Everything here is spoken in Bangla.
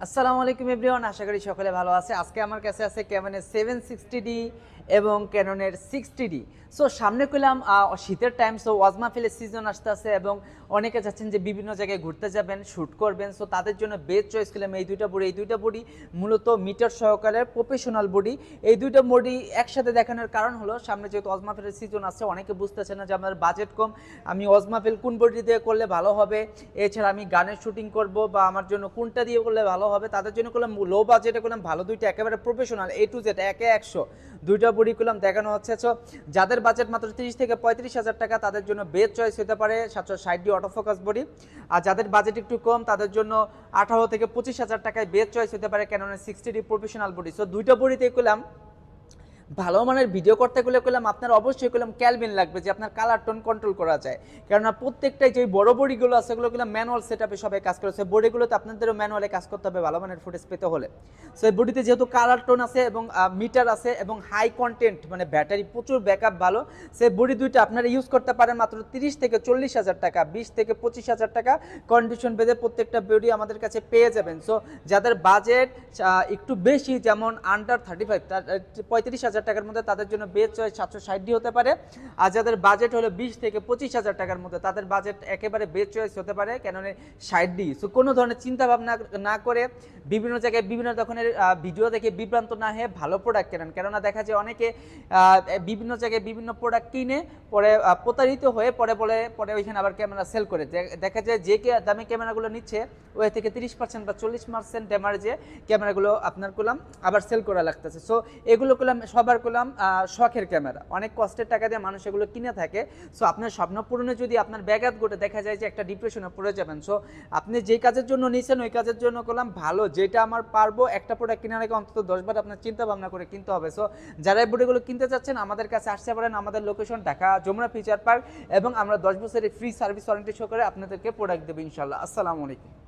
আসসালামু আলাইকুম এভরিওয়ান, আশা করি সকলে ভালো আছে। আজকে আমার কাছে আছে ক্যাননের 760D এবং ক্যাননের 60D। সো সামনে কইলাম শীতের টাইম, সো ওয়াজ মাহফিলের সিজন আসতেছে এবং অনেকে চাচ্ছেন যে বিভিন্ন জায়গায় ঘুরতে যাবেন, শ্যুট করবেন। সো তাদের জন্য বেস্ট চয়েস করলাম এই দুইটা বডি মূলত মিটার সহকারে প্রফেশনাল বডি। এই দুইটা বডি একসাথে দেখানোর কারণ হলো সামনে যেহেতু ওয়াজ মাহফিলের সিজন আসছে, অনেকে বুঝতেছে না যে আমার বাজেট কম, আমি ওয়াজ মাহফিল কোন বডি দিয়ে করলে ভালো হবে, এছাড়া আমি গানের শুটিং করব বা আমার জন্য কোনটা দিয়ে করলে ভালো হবে। তাদের জন্য করলাম লো বাজেটে করলাম ভালো দুইটা একেবারে প্রফেশনাল A to Z একে 100 দুইটা বডি করলাম দেখানো হচ্ছে। সো যাদের বাজেট মাত্র 30 থেকে 35,000 টাকা তাদের জন্য বেস্ট চয়েস হতে পারে 760D অটোফোকাস বডি। আর যাদের বাজেট একটু কম তাদের জন্য 18 থেকে 25,000 টাকায় বেস্ট চয়েস হতে পারে ক্যাননের 60D প্রফেশনাল বডি। সো দুইটা বডিতে করলাম ভালো মানের ভিডিও করতে গেলে করলাম আপনার অবশ্যই করলাম ক্যালভিন লাগবে, যে আপনার কালার টোন কন্ট্রোল করা যায়। কেননা প্রত্যেকটাই যে বড় বডিগুলো আছে সেগুলো করলাম ম্যানুয়াল সেট আপে সবাই কাজ করেছে, বডিগুলোতে আপনাদেরও ম্যানুয়ালে কাজ করতে হবে ভালো মানের ফুটেজ পেতে হলে। সো এই বডিতে যেহেতু কালার টোন আছে এবং মিটার আছে এবং হাই কন্টেন্ট মানে ব্যাটারি প্রচুর ব্যাকআপ ভালো, সেই বডি দুইটা আপনারা ইউজ করতে পারেন মাত্র 30 থেকে 40,000 টাকা, 20 থেকে 25,000 টাকা কন্ডিশন বেঁধে প্রত্যেকটা বডি আমাদের কাছে পেয়ে যাবেন। সো যাদের বাজেট একটু বেশি, যেমন আন্ডার 35 35,000 টাকার মধ্যে, তাদের জন্য বেস্ট চয়েস 760D হতে পারে। আর যাদের বাজেট হলো 20 থেকে 25,000 টাকার মধ্যে, তাদের বাজেট একেবারে বেস্ট চয়েস হতে পারে ক্যাননের 60D। সো কোনো ধরনের চিন্তা ভাবনা না করে বিভিন্ন জায়গায় বিভিন্ন ধরনের ভিডিও দেখে বিভ্রান্ত না হয়ে ভালো প্রোডাক্ট কেনেন। কেননা দেখা যায় অনেকে বিভিন্ন জায়গায় বিভিন্ন প্রোডাক্ট কিনে পরে প্রতারিত হয়ে পরে ওইখানে আবার ক্যামেরা সেল করে। দেখা যায় যে দামে ক্যামেরাগুলো নিচ্ছে ওই থেকে 30% বা 40% ড্যামারেজে ক্যামেরাগুলো আপনার করলাম আবার সেল করা লাগতেছে। সো এগুলো করলাম সবার করলাম শখের ক্যামেরা, অনেক কষ্টের টাকা দিয়ে মানুষ এগুলো কিনে থাকে। সো আপনার স্বপ্ন পূরণে যদি আপনার ব্যাঘাত ঘটে, দেখা যায় যে একটা ডিপ্রেশনে পড়ে যাবেন। সো আপনি যে কাজের জন্য নিয়েছেন ওই কাজের জন্য করলাম ভালো, যেটা আমার পারবো একটা প্রোডাক্ট কেনার আগে অন্তত 10 বার আপনার চিন্তা ভাবনা করে কিনতে হবে। সো যারা এই বডিগুলো কিনতে চাচ্ছেন আমাদের কাছে আসতে পারেন। আমাদের location Dhaka Jamuna Future Park এবং আমরা 10 বছরের ফ্রি সার্ভিস ওয়ারেন্টি সহকারে আপনাদেরকে প্রোডাক্ট দেবো ইনশাল্লাহ। আসসালামু আলাইকুম।